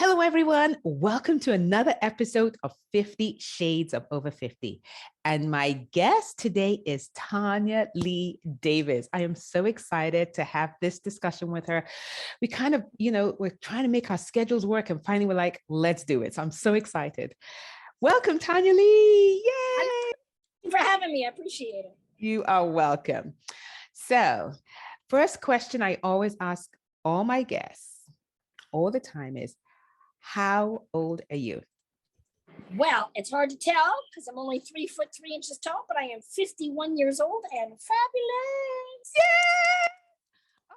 Hello, everyone. Welcome to another episode of 50 Shades of Over 50. And my guest today is Tanyalee Davis. I am so excited to have this discussion with her. We kind of, we're trying to make our schedules work and finally we're like, let's do it. So I'm so excited. Welcome, Tanyalee. Yay! Thank you for having me. I appreciate it. You are welcome. So, first question I always ask all my guests all the time is, how old are you? Well, it's hard to tell because I'm only 3 foot 3 inches tall, but I am 51 years old and fabulous. Yeah!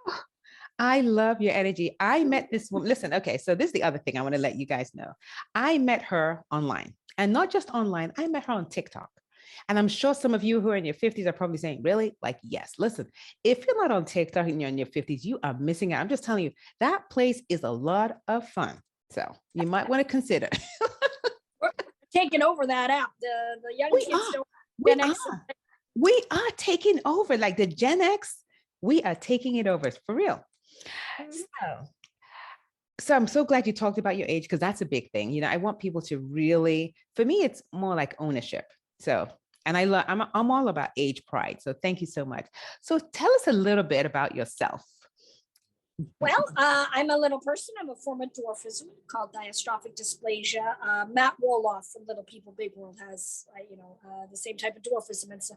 Oh, I love your energy. I met this woman. Listen, okay, so this is the other thing I want to let you guys know. I met her online, and not just online, I met her on TikTok. And I'm sure some of you who are in your 50s are probably saying, really? Like, yes, listen, if you're not on TikTok and you're in your 50s, you are missing out. I'm just telling you, that place is a lot of fun. So you might want to consider. We're taking over that app. The young kids don't. We are taking over, like the Gen X. We are taking it over for real. So I'm so glad you talked about your age, because that's a big thing. I want people to really, for me, it's more like ownership. So, and I'm all about age pride. So thank you so much. So tell us a little bit about yourself. Well, I'm a little person. I'm a form of dwarfism called diastrophic dysplasia. Matt Roloff from Little People Big World has, the same type of dwarfism. It's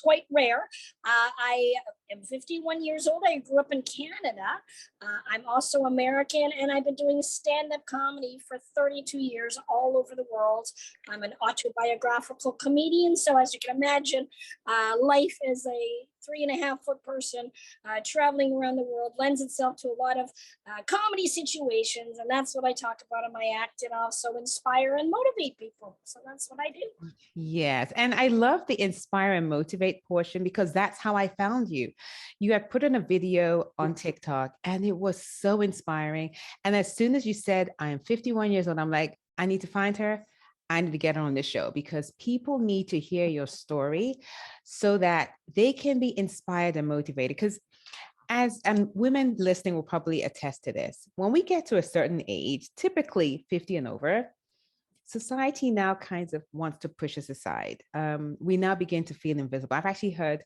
quite rare. I am 51 years old. I grew up in Canada. I'm also American, and I've been doing stand-up comedy for 32 years all over the world. I'm an autobiographical comedian. So as you can imagine, life as a 3.5 foot person traveling around the world lends itself to a lot of comedy situations, and that's what I talk about in my act, and also inspire and motivate people. So that's what I do. Yes, and I love the inspire and motivate portion, because that's how I found you. You had put in a video on TikTok and it was so inspiring. And as soon as you said, I am 51 years old, I'm like, I need to find her. I need to get her on this show, because people need to hear your story so that they can be inspired and motivated. Because and women listening will probably attest to this. When we get to a certain age, typically 50 and over, society now kind of wants to push us aside. We now begin to feel invisible. I've actually heard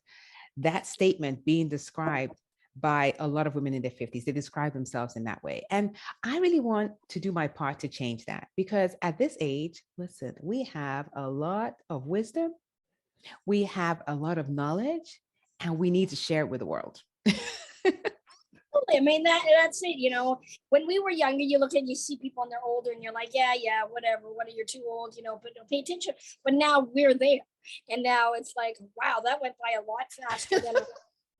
that statement being described by a lot of women in their 50s. They describe themselves in that way. And I really want to do my part to change that, because at this age, listen, we have a lot of wisdom, we have a lot of knowledge, and we need to share it with the world. I mean, that's it. When we were younger, you see people and they're older and you're like, yeah, whatever, you're too old, but don't pay attention. But now we're there. And now it's like, wow, that went by a lot faster than I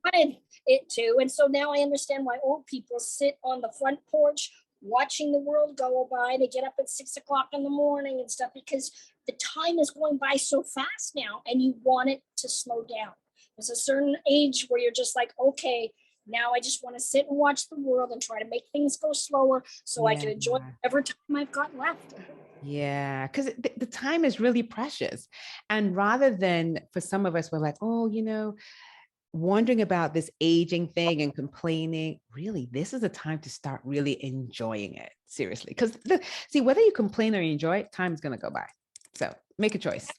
wanted it to. And so now I understand why old people sit on the front porch watching the world go by. They get up at 6 o'clock in the morning and stuff, because the time is going by so fast now and you want it to slow down. There's a certain age where you're just like, okay, now I just want to sit and watch the world and try to make things go slower so I can enjoy whatever time I've got left. Yeah, because the time is really precious. And rather than, for some of us, we're like, oh, wondering about this aging thing and complaining, really, this is a time to start really enjoying it. Seriously. Because see, whether you complain or you enjoy it, time's going to go by. So make a choice.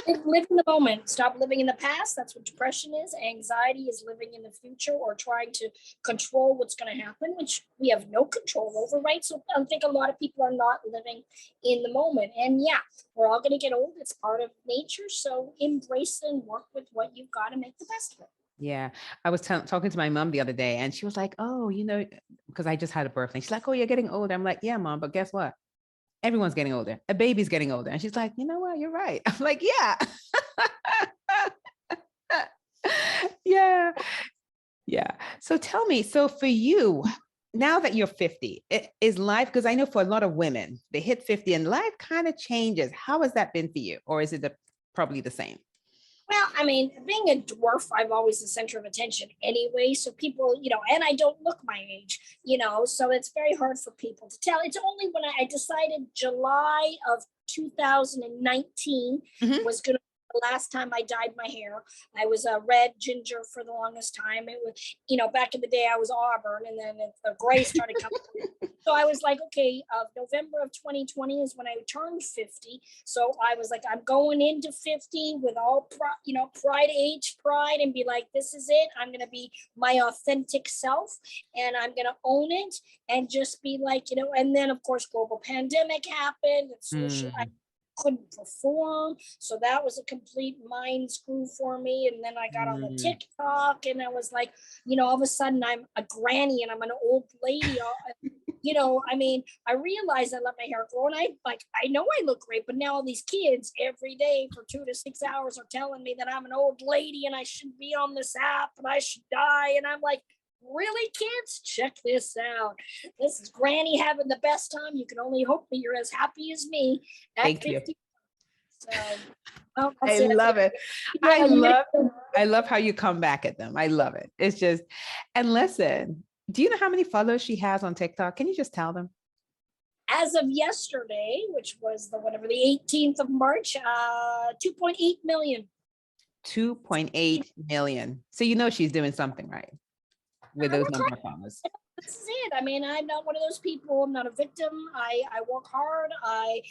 Live in the moment. Stop living in the past. That's what depression is. Anxiety is living in the future or trying to control what's going to happen, which we have no control over, right? So I think a lot of people are not living in the moment. And yeah, we're all going to get old. It's part of nature. So embrace and work with what you've got to make the best of it. Yeah, I was talking to my mom the other day, and she was like, oh, because I just had a birthday. She's like, oh, you're getting older. I'm like, yeah, Mom, but guess what? Everyone's getting older. A baby's getting older. And she's like, you know what? You're right. I'm like, yeah. Yeah. So tell me, so for you, now that you're 50, is life, because I know for a lot of women, they hit 50 and life kind of changes. How has that been for you? Or is it probably the same? Well, I mean, being a dwarf, I'm always the center of attention anyway. So people, and I don't look my age, so it's very hard for people to tell. It's only when I decided July of 2019 was going to the last time I dyed my hair. I was a red ginger for the longest time. It was, back in the day I was auburn, and then the gray started coming. So I was like, okay, November of 2020 is when I turned 50. So I was like, I'm going into 50 with all, pride, age, pride, and be like, this is it. I'm going to be my authentic self, and I'm going to own it, and just be like, and then of course, global pandemic happened. And so I couldn't perform. So that was a complete mind screw for me. And then I got on the TikTok, and I was like, all of a sudden I'm a granny and I'm an old lady. I realized I let my hair grow, and I know I look great, but now all these kids every day for 2 to 6 hours are telling me that I'm an old lady and I should be on this app and I should die. And I'm like, really, kids? Check this out. This is Granny having the best time. You can only hope that you're as happy as me at Thank 50. you. So, I love it. I love how you come back at them. I love it. It's just, and listen, do you know how many followers she has on TikTok? Can you just tell them? As of yesterday, which was the 18th of March, 2.8 million. 2.8 million. So she's doing something right with those number of followers. This is it. I mean, I'm not one of those people. I'm not a victim. I work hard. I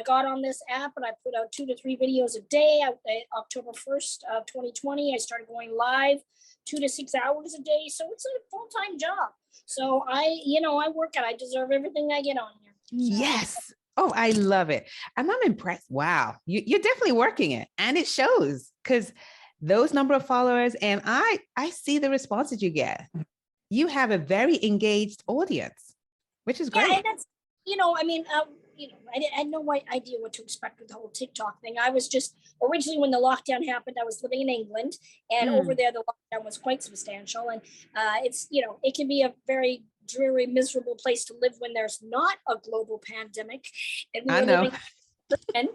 got on this app and I put out 2 to 3 videos a day. October 1st of 2020, I started going live 2 to 6 hours a day. So it's a full-time job. So I work it. I deserve everything I get on here. So. Yes. Oh, I love it. And I'm impressed. Wow. You're definitely working it. And it shows, because those number of followers, and I see the responses you get. You have a very engaged audience, which is great. Yeah, and that's, I had no idea what to expect with the whole TikTok thing. I was just, originally when the lockdown happened, I was living in England, and over there, the lockdown was quite substantial. And it's, it can be a very dreary, miserable place to live when there's not a global pandemic. And we were living in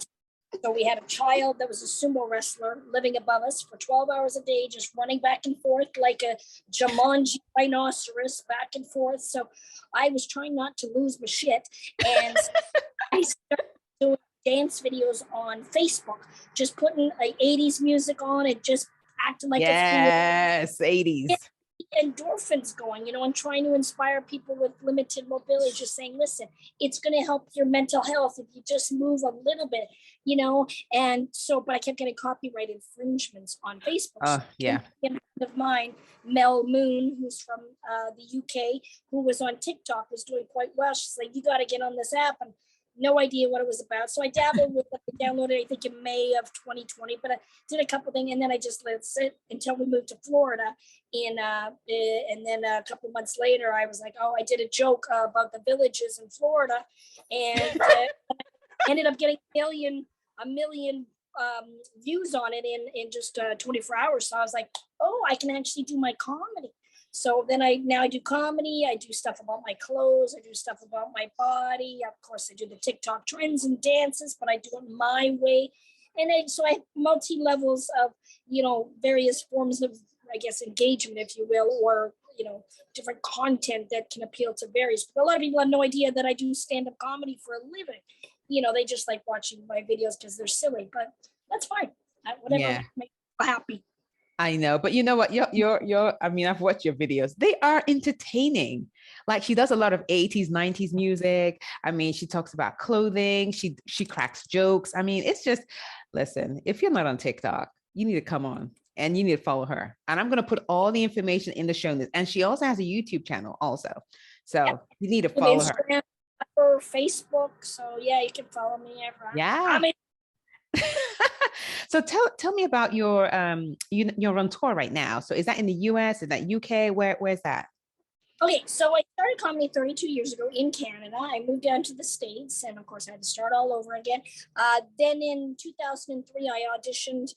So we had a child that was a sumo wrestler living above us for 12 hours a day, just running back and forth like a Jumanji rhinoceros back and forth. So I was trying not to lose my shit. And I started doing dance videos on Facebook, just putting 80s music on and just acting like yes, 80s. Endorphins going, and trying to inspire people with limited mobility, just saying, listen, it's going to help your mental health if you just move a little bit, and so, but I kept getting copyright infringements on Facebook. Oh, yeah. A friend of mine, Mel Moon, who's from the UK, who was on TikTok, was doing quite well. She's like, you got to get on this app, and no idea what it was about. So I dabbled with it, I downloaded it, I think in May of 2020, but I did a couple things, and then I just let it sit until we moved to Florida. And then a couple months later, I was like, oh, I did a joke about the villages in Florida, and ended up getting a million views on it in just 24 hours. So I was like, oh, I can actually do my comedy. So then I do comedy. I do stuff about my clothes. I do stuff about my body. Of course, I do the TikTok trends and dances, but I do it my way. And so I have multi-levels of, various forms of, I guess, engagement, if you will, or, different content that can appeal to various. But a lot of people have no idea that I do stand-up comedy for a living. They just like watching my videos because they're silly, but that's fine. Whatever makes you happy. I know, but you know what? I've watched your videos. They are entertaining. Like, she does a lot of 80s, 90s music. I mean, she talks about clothing. She cracks jokes. I mean, it's just, listen, if you're not on TikTok, you need to come on and you need to follow her. And I'm going to put all the information in the show notes. And she also has a YouTube channel also. So you need to follow Instagram, her. Facebook. So yeah, you can follow me everywhere. Yeah. So tell me about you're on tour right now. So is that in the US? Is that UK? Where's that? Okay, so I started comedy 32 years ago in Canada. I moved down to the States, and of course I had to start all over again. Then in 2003, I auditioned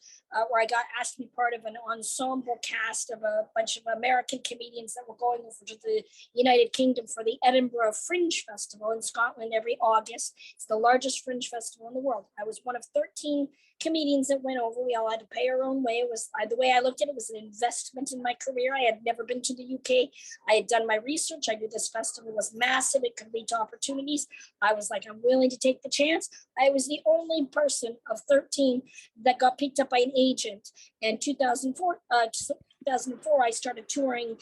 where I got asked to be part of an ensemble cast of a bunch of American comedians that were going over to the United Kingdom for the Edinburgh Fringe Festival in Scotland every August. It's the largest fringe festival in the world. I was one of 13 comedians that went over. We all had to pay our own way. It was the way I looked at it was an investment in my career. I had never been to the UK. I had done my research. I knew this festival was massive. It could lead to opportunities. I was like, I'm willing to take the chance. I was the only person of 13 that got picked up by an agent. In 2004, I started touring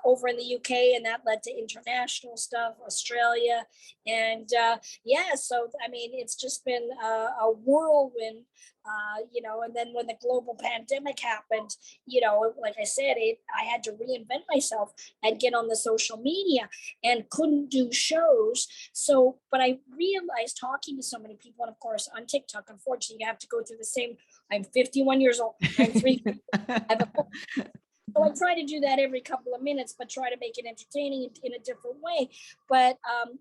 over in the UK, and that led to international stuff, Australia. And yeah, so, I mean, it's just been a whirlwind, you know, and then when the global pandemic happened, you know, like I said, I had to reinvent myself and get on the social media and couldn't do shows. So, but I realized talking to so many people, and of course on TikTok, unfortunately, you have to go through the same. I'm 51 years old. I'm three. I have a So I try to do that every couple of minutes, but try to make it entertaining in a different way. But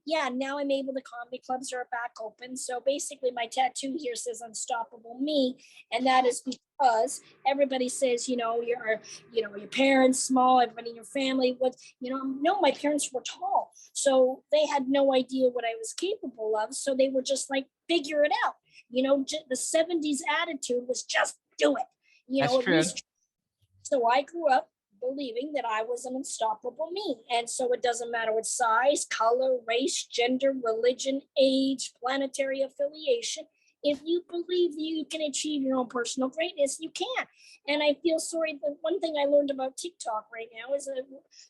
yeah, now I'm able to, comedy clubs are back open. So basically my tattoo here says Unstoppable Me. And that is because everybody says, your parents small, everybody in your family, no, my parents were tall. So they had no idea what I was capable of. So they were just like, figure it out. The 70s attitude was just do it. That's at true. least. So I grew up believing that I was an unstoppable me. And so it doesn't matter what size, color, race, gender, religion, age, planetary affiliation. If you believe that you can achieve your own personal greatness, you can. And I feel sorry. The one thing I learned about TikTok right now is that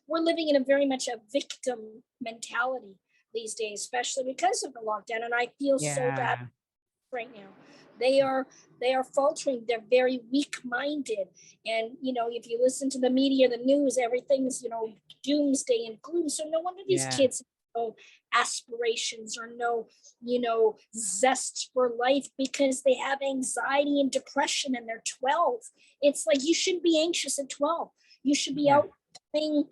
we're living in a very much a victim mentality these days, especially because of the lockdown. And I feel so bad right now. They are faltering. They're very weak-minded. And, if you listen to the media, the news, everything's, doomsday and gloom. So no wonder these kids have no aspirations or no, zest for life, because they have anxiety and depression and they're 12. It's like, you shouldn't be anxious at 12. You should be out playing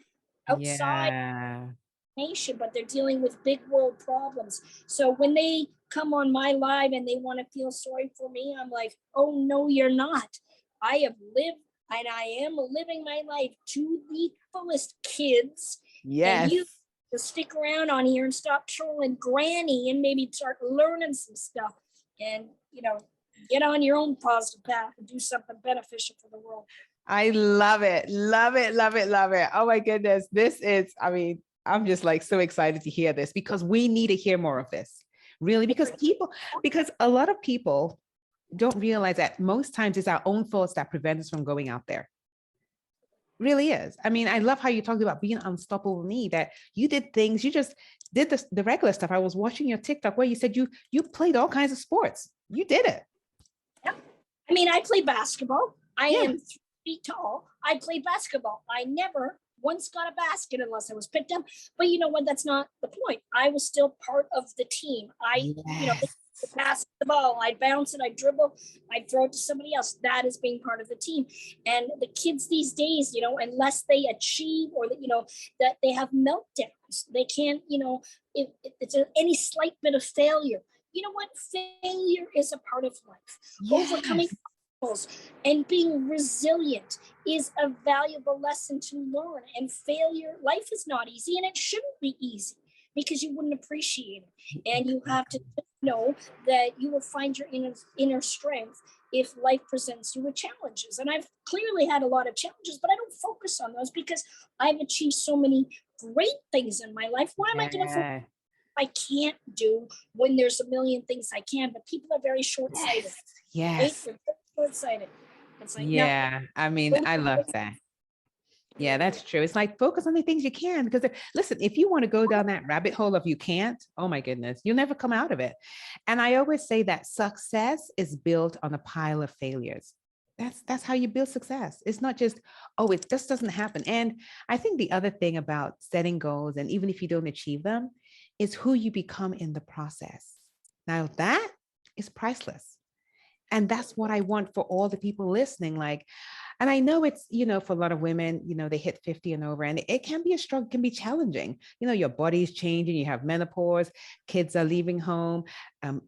outside. Nation, but they're dealing with big world problems. So when they come on my live and they want to feel sorry for me, I'm like, oh no, you're not. I have lived and I am living my life to the fullest, kids. Yes. And you to stick around on here and stop trolling Granny and maybe start learning some stuff and get on your own positive path and do something beneficial for the world. I love it. Love it. Love it. Love it. Oh my goodness. I'm just like so excited to hear this, because we need to hear more of this, really, because a lot of people don't realize that most times it's our own thoughts that prevent us from going out there. Really is. I mean, I love how you talked about being unstoppable me, that you did things, you just did the regular stuff. I was watching your TikTok where you said you played all kinds of sports. You did it. Yeah. I mean, I play basketball. I am 3 feet tall. I play basketball. I never once got a basket unless I was picked up. But you know what? That's not the point. I was still part of the team. Pass the ball, I'd bounce it, I'd dribble, I'd throw it to somebody else. That is being part of the team. And the kids these days, unless they achieve or that they have meltdowns, they can't, if it's any slight bit of failure. You know what? Failure is a part of life. Yes. Overcoming and being resilient is a valuable lesson to learn. And life is not easy, and it shouldn't be easy, because you wouldn't appreciate it. And you have to know that you will find your inner strength if life presents you with challenges. And I've clearly had a lot of challenges, but I don't focus on those because I've achieved so many great things in my life. Why am I going to focus? I can't do when there's a million things I can, but people are very short-sighted. Yes. Right? Short-sighted. It's like, no. I mean, I love that. Yeah, that's true. It's like, focus on the things you can, because listen, if you want to go down that rabbit hole of you can't, oh my goodness, you'll never come out of it. And I always say that success is built on a pile of failures. That's how you build success. It's not just, oh, it just doesn't happen. And I think the other thing about setting goals, and even if you don't achieve them, is who you become in the process. Now that is priceless. And that's what I want for all the people listening. And I know it's, for a lot of women, they hit 50 and over, and it can be a struggle, can be challenging. Your body's changing, you have menopause, kids are leaving home,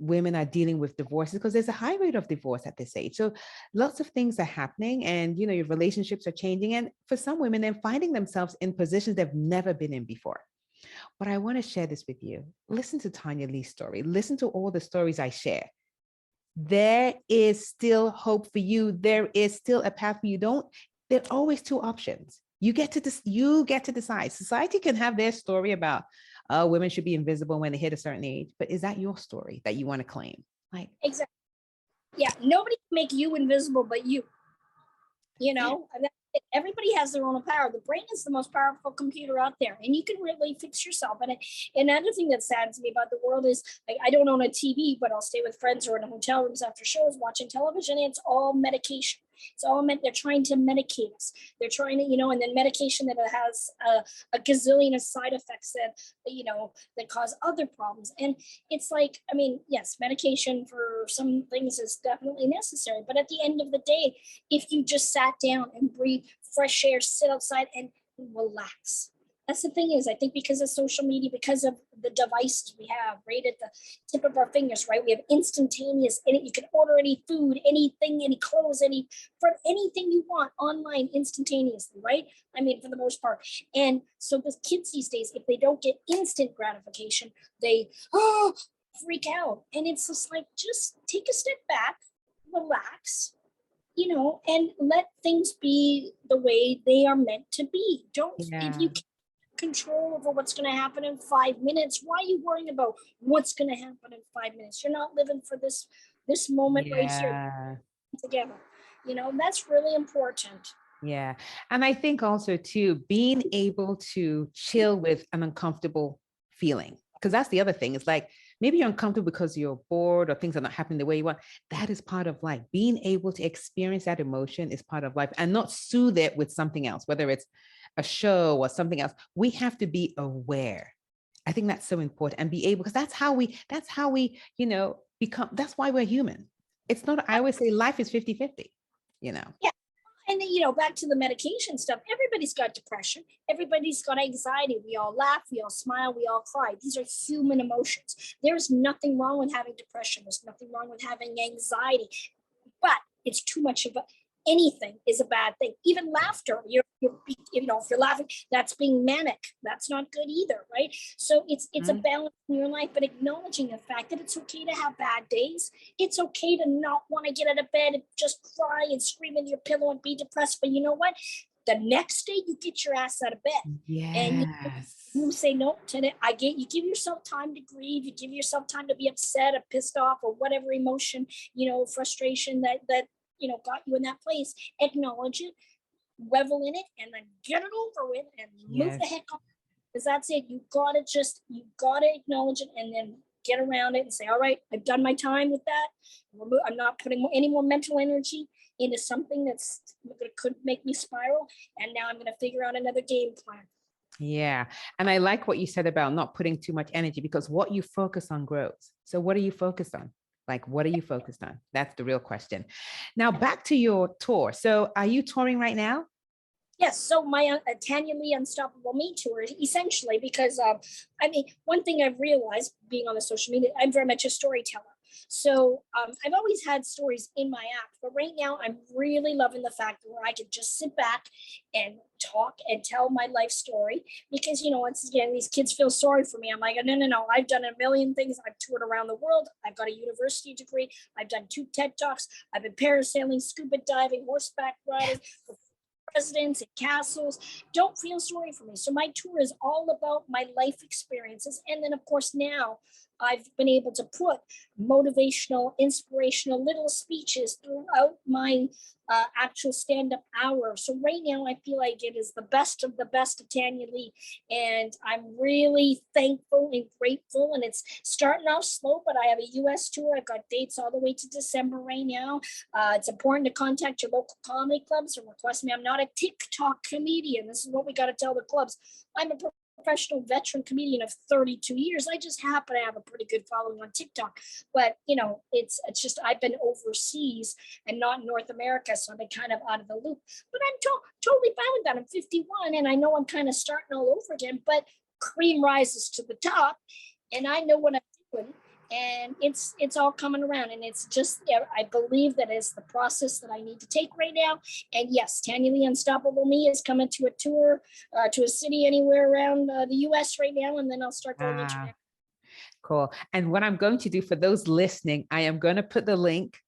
women are dealing with divorces, because there's a high rate of divorce at this age. So lots of things are happening, and, your relationships are changing. And for some women, they're finding themselves in positions they've never been in before. But I want to share this with you. Listen to Tanyalee's story. Listen to all the stories I share. There is still hope for you. There is still a path for you. There are always two options. You get to decide. Society can have their story about women should be invisible when they hit a certain age, but is that your story that you want to claim? Like, exactly. Yeah, nobody can make you invisible but you. You know, everybody has their own power. The brain is the most powerful computer out there, and you can really fix yourself. And another thing that saddens me about the world is, like, I don't own a TV, but I'll stay with friends or in hotel rooms after shows watching television. And it's all medication. It's all meant, they're trying to medicate us. They're trying to, you know, and then medication that has a gazillion of side effects that, you know, that cause other problems. And it's like, I mean, yes, medication for some things is definitely necessary, but at the end of the day, if you just sat down and breathe fresh air, sit outside and relax. That's the thing is, I think because of social media, because of the devices we have right at the tip of our fingers, right? We have instantaneous, and you can order any food, anything, any clothes, anything you want online instantaneously, right? I mean, for the most part. And so the kids these days, if they don't get instant gratification, they freak out. And it's just like, just take a step back, relax, you know, and let things be the way they are meant to be. Don't, if you can't control over what's going to happen in 5 minutes, why are you worrying about what's going to happen in 5 minutes? You're not living for this moment right here together. You know, that's really important. Yeah. And I think also too, being able to chill with an uncomfortable feeling, because that's the other thing. It's like, maybe you're uncomfortable because you're bored or things are not happening the way you want. That is part of life. Being able to experience that emotion is part of life, and not soothe it with something else, whether it's a show or something else. We have to be aware. I think that's so important, and be able, because that's how we, you know, become, that's why we're human. It's not, I always say life is 50-50, you know? Yeah. And then, you know, back to the medication stuff, everybody's got depression. Everybody's got anxiety. We all laugh, we all smile, we all cry. These are human emotions. There's nothing wrong with having depression. There's nothing wrong with having anxiety, but it's too much of anything is a bad thing. Even laughter, you know, if you're laughing, that's being manic. That's not good either, right? So it's a balance in your life, but acknowledging the fact that it's okay to have bad days. It's okay to not want to get out of bed and just cry and scream into your pillow and be depressed. But you know what? The next day you get your ass out of bed. Yes. And you say no to it. You give yourself time to grieve. You give yourself time to be upset or pissed off or whatever emotion, you know, frustration that you know, got you in that place. Acknowledge it, revel in it, and then get it over with and move the heck on. Because that's it. You gotta acknowledge it and then get around it and say, all right, I've done my time with that. I'm not putting any more mental energy into something that's could make me spiral. And now I'm going to figure out another game plan. Yeah. And I like what you said about not putting too much energy, because what you focus on grows. So what are you focused on? Like, what are you focused on? That's the real question. Now, back to your tour. So are you touring right now? Yes, so my Tanyalee Unstoppable Me tour, essentially, because I mean, one thing I've realized being on the social media, I'm very much a storyteller. So I've always had stories in my act, but right now I'm really loving the fact where I could just sit back and talk and tell my life story, because, you know, once again, these kids feel sorry for me. I'm like, no, I've done a million things. I've toured around the world. I've got a university degree. I've done 2 TED Talks. I've been parasailing, scuba diving, horseback riding, presidents and castles. Don't feel sorry for me. So my tour is all about my life experiences. And then, of course, now I've been able to put motivational, inspirational little speeches throughout my actual stand-up hour. So right now I feel like it is the best of Tanyalee, and I'm really thankful and grateful. And it's starting off slow, but I have a US tour. I've got dates all the way to December right now. It's important to contact your local comedy clubs and request me. I'm not a TikTok comedian. This is what we got to tell the clubs. I'm a professional veteran comedian of 32 years. I just happen to have a pretty good following on TikTok, but you know, it's just, I've been overseas and not in North America, so I've been kind of out of the loop, but I'm totally fine with that. I'm 51 and I know I'm kind of starting all over again, but cream rises to the top and I know what I'm doing. And it's all coming around, and it's just, I believe that is the process that I need to take right now. And yes, Tanyalee Unstoppable Me is coming to a tour to a city anywhere around the US right now, and then I'll start going international. Cool. And what I'm going to do for those listening, I am going to put the link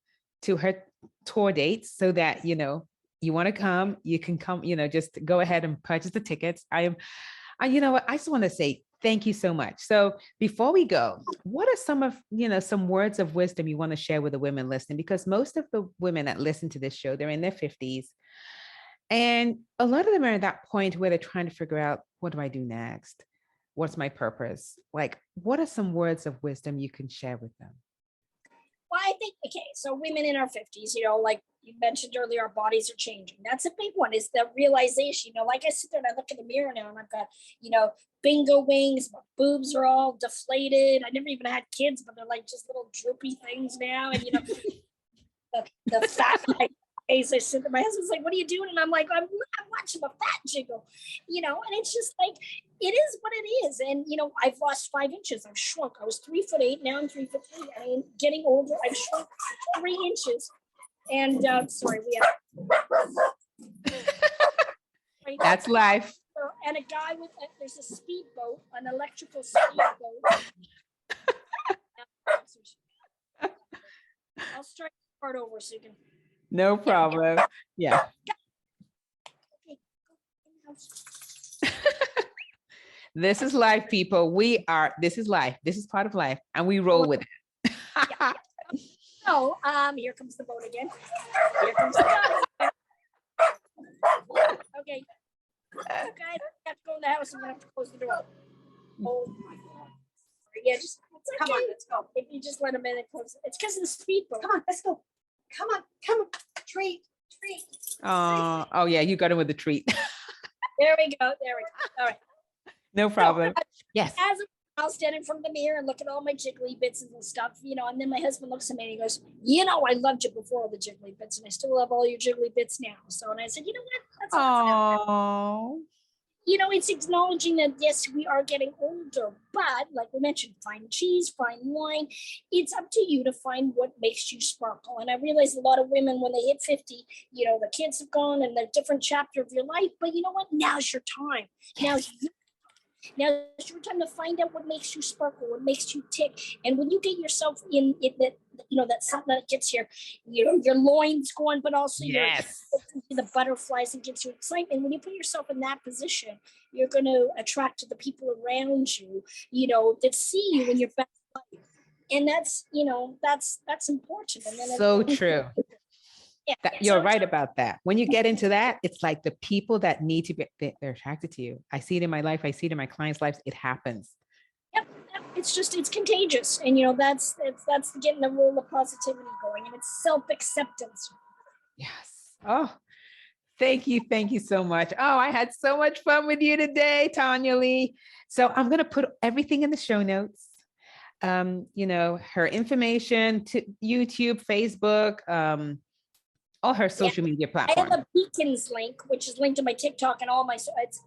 to her tour dates so that, you know, You want to come, you can come, just go ahead and purchase the tickets. You know what, I just want to say thank you so much. So before we go, what are some words of wisdom you want to share with the women listening? Because most of the women that listen to this show, they're in their 50s. And a lot of them are at that point where they're trying to figure out, what do I do next? What's my purpose? Like, what are some words of wisdom you can share with them? Well, I think, okay, so women in our 50s, like you mentioned earlier, our bodies are changing. That's a big one, is the realization, like I sit there and I look in the mirror now and I've got, bingo wings, my boobs are all deflated. I never even had kids, but they're like just little droopy things now. And, the fat I sit there, my husband's like, what are you doing? And I'm like, I'm watching my fat jiggle, and it's just like, it is what it is. And, I've lost 5 inches. I've shrunk. I was 3'8". Now I'm 3'3". I mean, getting older, I've shrunk 3 inches. And sorry, we have. That's life. And a guy there's a speedboat, an electrical speedboat. I'll start over so you can. No problem. Yeah. This is life, people. This is life. This is part of life, and we roll with it. So, here comes the boat again. Here comes the boat. Okay. Okay, I have to go in the house. I'm gonna have to close the door. Oh my God. Yeah, just come on, let's go. If you just let a minute close it. It's because of the speedboat. Come on, let's go. Come on. Treat. Oh yeah, you got him with the treat. There we go. All right. No problem. So, yes. As I'll stand in front of the mirror and look at all my jiggly bits and stuff, and then my husband looks at me and he goes, I loved you before all the jiggly bits, and I still love all your jiggly bits now. So, and I said, what? That's awesome. It's acknowledging that, yes, we are getting older, but like we mentioned, fine cheese, fine wine, it's up to you to find what makes you sparkle. And I realize a lot of women, when they hit 50, the kids have gone and they're a different chapter of your life, but you know what? Now's your time. Yes. Now it's your time to find out what makes you sparkle, what makes you tick. And when you get yourself in it, that something that gets your loins going, but also the butterflies and gives you excitement. When you put yourself in that position, you're going to attract the people around you, that see you in your best life. And that's important. And then so true. You're right about that. When you get into that, it's like the people that need to be, they're attracted to you. I see it in my life. I see it in my clients' lives. It happens. Yep. It's contagious. And, that's getting the rule of positivity going, and it's self-acceptance. Yes. Oh, thank you. Thank you so much. Oh, I had so much fun with you today, Tanyalee. So I'm going to put everything in the show notes. Her information to YouTube, Facebook, all her social media platforms. I have a Beacons link, which is linked to my TikTok and all my.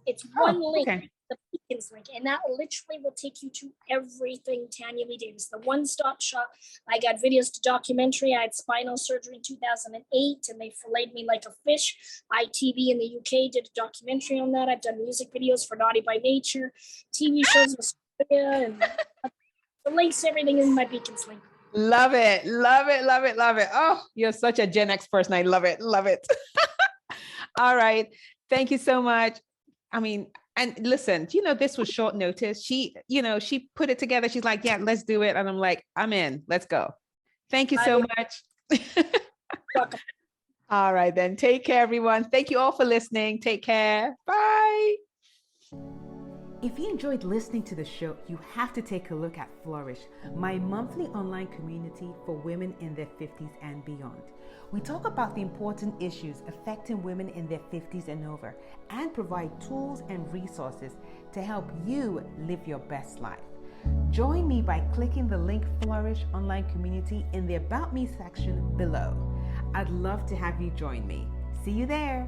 It's one link, okay. The Beacons link, and that literally will take you to everything Tanyalee Davis, the one-stop shop. I got videos to documentary. I had spinal surgery in 2008, and they filleted me like a fish. ITV in the UK did a documentary on that. I've done music videos for Naughty by Nature, TV shows with Australia, and the links, everything in my Beacons link. Love it. Oh, you're such a Gen X person. I love it. All right. Thank you so much. I mean, and listen, this was short notice. She put it together. She's like, yeah, let's do it. And I'm like, I'm in. Let's go. Thank you so much. Welcome. All right, then. Take care, everyone. Thank you all for listening. Take care. Bye. If you enjoyed listening to the show, you have to take a look at Flourish, my monthly online community for women in their 50s and beyond. We talk about the important issues affecting women in their 50s and over, and provide tools and resources to help you live your best life. Join me by clicking the link Flourish Online Community in the About Me section below. I'd love to have you join me. See you there.